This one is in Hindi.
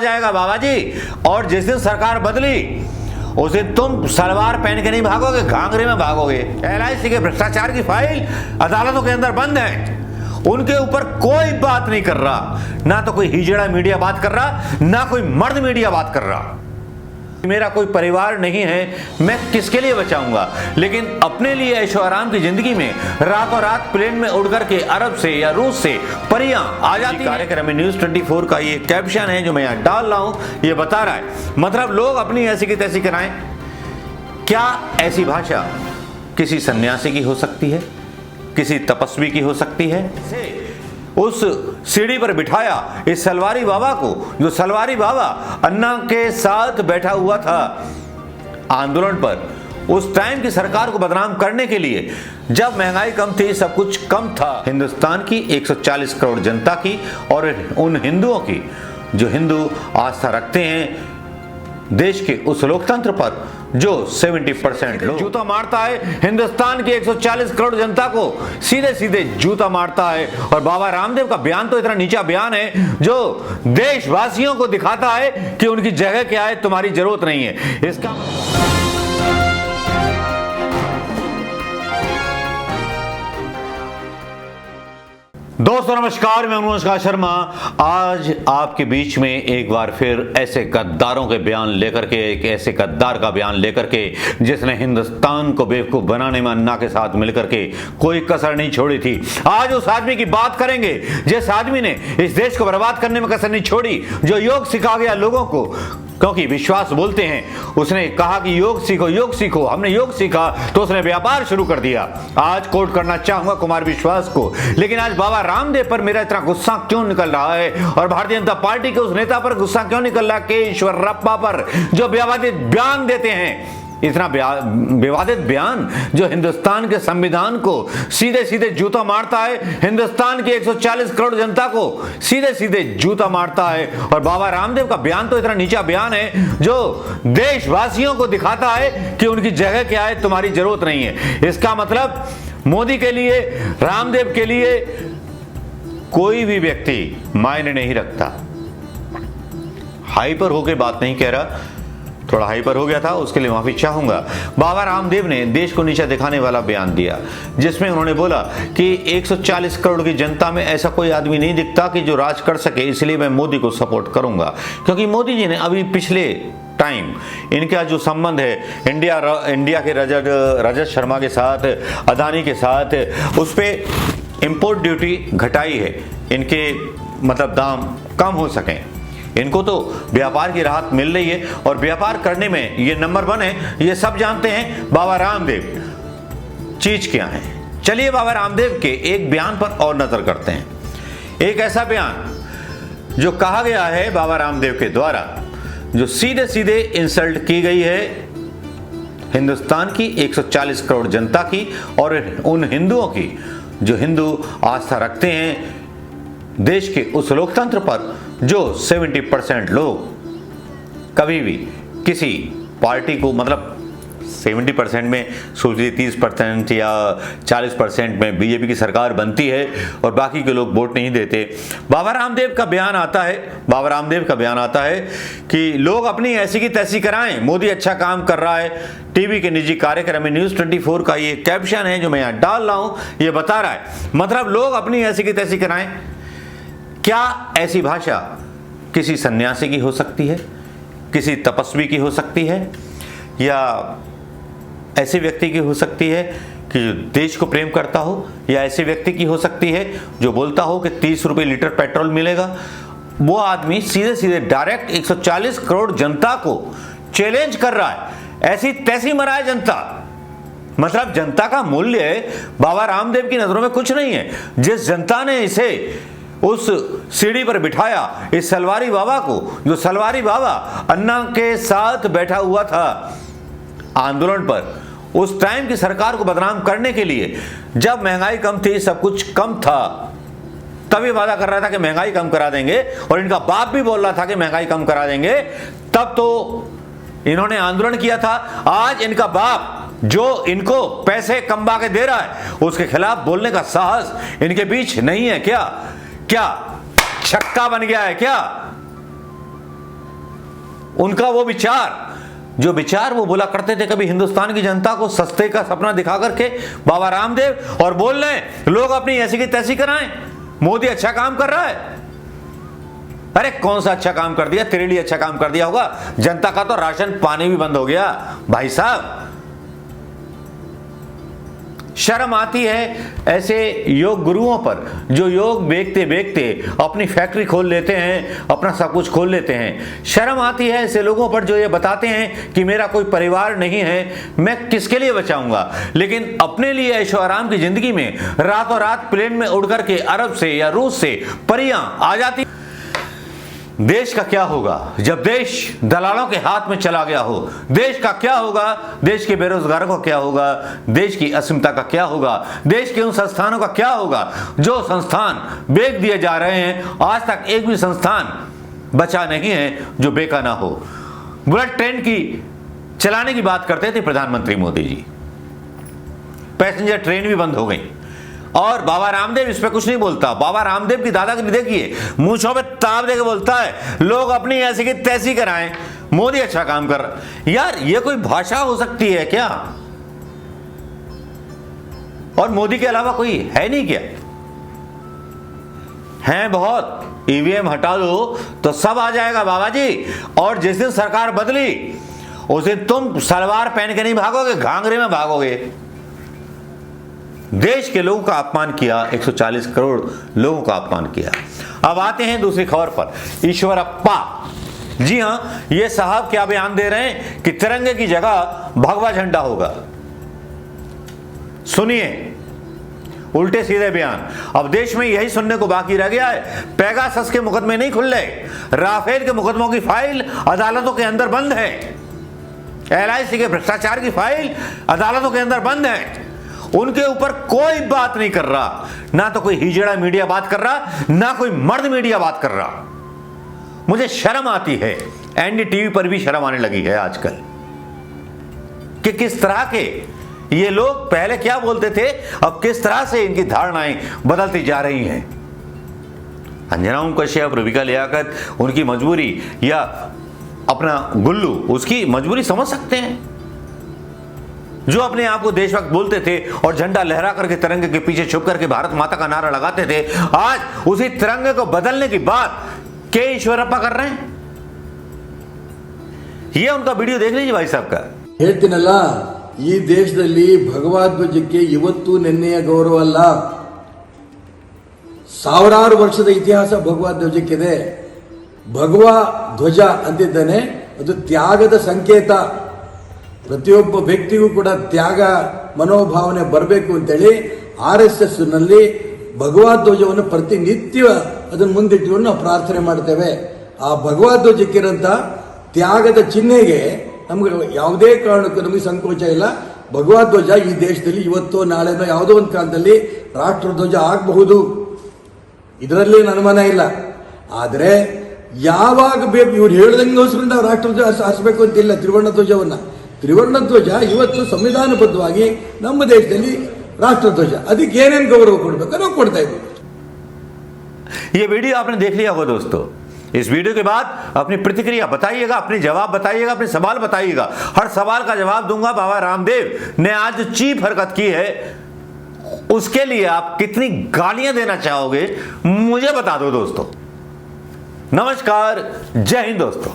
जाएगा बाबा जी। और जिस दिन सरकार बदली उस दिन तुम सलवार पहन के नहीं भागोगे, घाघरे में भागोगे। LIC के भ्रष्टाचार की फाइल अदालतों के अंदर बंद है, उनके ऊपर कोई बात नहीं कर रहा, ना तो कोई हिजड़ा मीडिया बात कर रहा, ना कोई मर्द मीडिया बात कर रहा। मेरा कोई परिवार नहीं है, मैं किसके लिए बचाऊंगा? लेकिन अपने लिए ऐशो आराम की जिंदगी में रातों रात प्लेन में उड़ करके अरब से या रूस से परियां आ जाती। कार्यक्रम में न्यूज 24 का ये कैप्शन है जो मैं यहां डाल रहा हूं, ये बता रहा है मतलब लोग अपनी ऐसी की तैसी कराएं। क्या ऐसी भाषा किसी सन्यासी की हो सकती है, किसी तपस्वी की हो सकती है? उस सीढ़ी पर बिठाया इस सलवारी बाबा को, जो सलवारी बाबा अन्ना के साथ बैठा हुआ था आंदोलन पर, उस टाइम की सरकार को बदनाम करने के लिए, जब महंगाई कम थी, सब कुछ कम था। हिंदुस्तान की 140 करोड़ जनता की और उन हिंदुओं की जो हिंदू आस्था रखते हैं देश के उस लोकतंत्र पर जो 70% लोग जूता मारता है। हिंदुस्तान की 140 करोड़ जनता को सीधे सीधे जूता मारता है। और बाबा रामदेव का बयान तो इतना नीचा बयान है जो देशवासियों को दिखाता है कि उनकी जगह क्या है, तुम्हारी जरूरत नहीं है। इसका दोस्तों नमस्कार, मैं अनुष्का शर्मा आज आपके बीच में एक बार फिर ऐसे गद्दारों के बयान लेकर के, एक ऐसे गद्दार का बयान लेकर के जिसने हिंदुस्तान को बेवकूफ बनाने में अन्ना के साथ मिलकर के कोई कसर नहीं छोड़ी थी। आज उस आदमी की बात करेंगे जिस आदमी ने इस देश को बर्बाद करने में कसर नहीं छोड़ी, जो योग सिखा गया लोगों को, क्योंकि विश्वास बोलते हैं। उसने कहा कि योग सीखो, योग सीखो। हमने योग सीखा तो उसने व्यापार शुरू कर दिया। आज कोट करना चाहूंगा कुमार विश्वास को, लेकिन आज बाबा रामदेव पर मेरा इतना गुस्सा क्यों निकल रहा है और भारतीय जनता पार्टी के उस नेता पर गुस्सा क्यों निकल रहा है, के ईश्वरप्पा पर, जो विवादित बयान देते हैं। इतना विवादित बयान जो हिंदुस्तान के संविधान को सीधे सीधे जूता मारता है, हिंदुस्तान की 140 करोड़ जनता को सीधे सीधे जूता मारता है। और बाबा रामदेव का बयान तो इतना नीचा बयान है जो देशवासियों को दिखाता है कि उनकी जगह क्या है, तुम्हारी जरूरत नहीं है। इसका मतलब मोदी के लिए, रामदेव के लिए कोई भी व्यक्ति मायने नहीं रखता। हाइपर होकर बात नहीं कह रहा, थोड़ा हाइपर हो गया था, उसके लिए माफी चाहूंगा। बाबा रामदेव ने देश को नीचा दिखाने वाला बयान दिया जिसमें उन्होंने बोला कि 140 करोड़ की जनता में ऐसा कोई आदमी नहीं दिखता कि जो राज कर सके, इसलिए मैं मोदी को सपोर्ट करूंगा। क्योंकि मोदी जी ने अभी पिछले टाइम इनका जो संबंध है इंडिया के रजत शर्मा के साथ, अदानी के साथ, उस पर इंपोर्ट ड्यूटी घटाई है, इनके मतलब दाम कम हो सकें। इनको तो व्यापार की राहत मिल रही है और व्यापार करने में ये नंबर 1 है, ये सब जानते हैं। बाबा रामदेव चीज क्या है, चलिए बाबा रामदेव के एक बयान पर और नजर करते हैं। एक ऐसा बयान जो कहा गया है बाबा रामदेव के द्वारा, जो सीधे सीधे इंसल्ट की गई है हिंदुस्तान की 140 करोड़ जनता की और उन हिंदुओं की जो हिंदू आस्था रखते हैं देश के उस लोकतंत्र पर जो 70% लोग कभी भी किसी पार्टी को, मतलब 70% में सोच लीजिए 30% या 40% में बीजेपी की सरकार बनती है और बाकी के लोग वोट नहीं देते। बाबा रामदेव का बयान आता है कि लोग अपनी ऐसी की तैसी कराएं, मोदी अच्छा काम कर रहा है। टीवी के निजी कार्यक्रम में न्यूज 24 का ये कैप्शन है जो मैं यहाँ डाल रहा हूं, ये बता रहा है मतलब लोग अपनी ऐसी की तैसी कराएं। क्या ऐसी भाषा किसी सन्यासी की हो सकती है, किसी तपस्वी की हो सकती है, या ऐसे व्यक्ति की हो सकती है कि जो देश को प्रेम करता हो, या ऐसे व्यक्ति की हो सकती है जो बोलता हो कि 30 रुपये लीटर पेट्रोल मिलेगा। वो आदमी सीधे सीधे डायरेक्ट 140 करोड़ जनता को चैलेंज कर रहा है, ऐसी तैसी मराए जनता। मतलब जनता का मूल्य बाबा रामदेव की नजरों में कुछ नहीं है। जिस जनता ने इसे उस सीढ़ी पर बिठाया इस सलवारी बाबा को, जो सलवारी बाबा अन्ना के साथ बैठा हुआ था आंदोलन पर, उस टाइम की सरकार को बदनाम करने के लिए, जब महंगाई कम थी, सब कुछ कम था, तभी वादा कर रहा था कि महंगाई कम करा देंगे, और इनका बाप भी बोल रहा था कि महंगाई कम करा देंगे, तब तो इन्होंने आंदोलन किया था। आज इनका बाप जो इनको पैसे कमवा के दे रहा है, उसके खिलाफ बोलने का साहस इनके बीच नहीं है क्या? क्या छक्का बन गया है क्या? उनका वो विचार वो बोला करते थे कभी हिंदुस्तान की जनता को सस्ते का सपना दिखा करके बाबा रामदेव, और बोल रहे लोग अपनी ऐसी की तैसी कराएं, मोदी अच्छा काम कर रहा है। अरे कौन सा अच्छा काम कर दिया? तेरे लिए अच्छा काम कर दिया होगा। जनता का तो राशन पानी भी बंद हो गया भाई साहब। शर्म आती है ऐसे योग गुरुओं पर जो योग बेचते बेचते अपनी फैक्ट्री खोल लेते हैं, अपना सब कुछ खोल लेते हैं। शर्म आती है ऐसे लोगों पर जो ये बताते हैं कि मेरा कोई परिवार नहीं है, मैं किसके लिए बचाऊंगा, लेकिन अपने लिए ऐशो आराम की जिंदगी में रातों रात प्लेन में उड़ करके अरब से या रूस से परियां आ जाती। देश का क्या होगा जब देश दलालों के हाथ में चला गया हो? देश का क्या होगा? देश के बेरोजगारों का क्या होगा? देश की अस्मिता का क्या होगा? देश के उन संस्थानों का क्या होगा जो संस्थान बेच दिए जा रहे हैं? आज तक एक भी संस्थान बचा नहीं है जो बेका ना हो। बुलेट ट्रेन की चलाने की बात करते थे प्रधानमंत्री मोदी जी, पैसेंजर ट्रेन भी बंद हो गई और बाबा रामदेव इस पे कुछ नहीं बोलता। बाबा रामदेव की दादागिरी देखिए, मूंछों पे ताव देके बोलता है लोग अपनी ऐसी की तैसी कराएं, मोदी अच्छा काम कर रहा। यार ये कोई भाषा हो सकती है क्या? और मोदी के अलावा कोई है नहीं क्या? हैं बहुत। ईवीएम हटा दो तो सब आ जाएगा बाबा जी। और जिस दिन सरकार बदली उस दिन तुम सलवार पहन के नहीं भागोगे, घाघरे में भागोगे। देश के लोगों का अपमान किया, 140 करोड़ लोगों का अपमान किया। अब आते हैं दूसरी खबर पर, ईश्वरप्पा। जी हां, ये साहब क्या बयान दे रहे हैं कि तिरंगे की जगह भगवा झंडा होगा। सुनिए उल्टे सीधे बयान। अब देश में यही सुनने को बाकी रह गया है। पेगासस के मुकदमे नहीं खुल रहे, राफेल के मुकदमों की फाइल अदालतों के अंदर बंद है, LIC के भ्रष्टाचार की फाइल अदालतों के अंदर बंद है। उनके ऊपर कोई बात नहीं कर रहा, ना तो कोई हिजड़ा मीडिया बात कर रहा, ना कोई मर्द मीडिया बात कर रहा। मुझे शर्म आती है, NDTV पर भी शर्म आने लगी है आजकल कि किस तरह के ये लोग पहले क्या बोलते थे, अब किस तरह से इनकी धारणाएं बदलती जा रही हैं। अंजना ओम कश्यप, रविका लियाकत, उनकी मजबूरी या अपना गुल्लू उसकी मजबूरी समझ सकते हैं, जो अपने आप को देशभक्त बोलते थे और झंडा लहरा करके तिरंगे के पीछे छुप करके भारत माता का नारा लगाते थे। आज उसी तिरंगे को बदलने की बात के ईश्वरप्पा कर रहे हैं। ये उनका वीडियो देख लीजिए भाई साहब का। ಹೇಳ್ತೀನಲ್ಲ, ಈ ದೇಶದಲ್ಲಿ ಭಗವಾ ಧ್ವಜಕ್ಕೆ ಇವತ್ತು ನಿನ್ನೆಯ ಗೌರವ ಅಲ್ಲ, ಸಾವಿರಾರು ವರ್ಷದ ಇತಿಹಾಸ ಭಗವಾ ಧ್ವಜಕ್ಕಿದೆ. ಭಗವಾ ಧ್ವಜ ಅಂತಿದ್ದಾನೆ, ಅದು ತ್ಯಾಗದ ಸಂಕೇತ. ಪ್ರತಿಯೊಬ್ಬ ವ್ಯಕ್ತಿಗೂ ಕೂಡ ತ್ಯಾಗ ಮನೋಭಾವನೆ ಬರಬೇಕು ಅಂತೇಳಿ RSS ನಲ್ಲಿ ಭಗವಾ ಧ್ವಜವನ್ನು ಪ್ರತಿನಿತ್ಯ ಅದನ್ನು ಮುಂದಿಟ್ಟುಕೊಂಡು ನಾವು ಪ್ರಾರ್ಥನೆ ಮಾಡ್ತೇವೆ. ಆ ಭಗವಾ ಧ್ವಜಕ್ಕಿರಂತ ತ್ಯಾಗದ ಚಿಹ್ನೆಗೆ ನಮಗೆ ಯಾವುದೇ ಕಾರಣಕ್ಕೂ ನಮಗೆ ಸಂಕೋಚ ಇಲ್ಲ. ಭಗವಾ ಧ್ವಜ ಈ ದೇಶದಲ್ಲಿ ಇವತ್ತೋ ನಾಳೆನೋ ಯಾವುದೋ ಒಂದು ಕಾಲದಲ್ಲಿ ರಾಷ್ಟ್ರಧ್ವಜ ಆಗಬಹುದು, ಇದರಲ್ಲಿ ಅನುಮಾನ ಇಲ್ಲ. ಆದರೆ ಯಾವಾಗ ಬೇಕು ಇವ್ರು ಹೇಳ್ದಂಗೋಸ್ಕರ ನಾವು ರಾಷ್ಟ್ರಧ್ವಜ ಹಾರಿಸಬೇಕು ಅಂತಿಲ್ಲ. ತ್ರಿವರ್ಣ ಧ್ವಜ ಇವತ್ತು ಸಂವಿಧಾನಬದ್ಧವಾಗಿ ನಮ್ಮ ದೇಶದಲ್ಲಿ राष्ट्रध्वज अधिक ಏನೇನು गौरव ಕೊಡಬೇಕು ನಾವು ಕೊಡ್ತಾ ಇದ್ದೀವಿ। ये वीडियो आपने देख लिया होगा दोस्तों। इस वीडियो के बाद अपनी प्रतिक्रिया बताइएगा, अपने जवाब बताइएगा, अपने सवाल बताइएगा। हर सवाल का जवाब दूंगा। बाबा रामदेव ने आज जो चीप हरकत की है उसके लिए आप कितनी गालियां देना चाहोगे मुझे बता दो दोस्तों। नमस्कार, जय हिंद दोस्तों।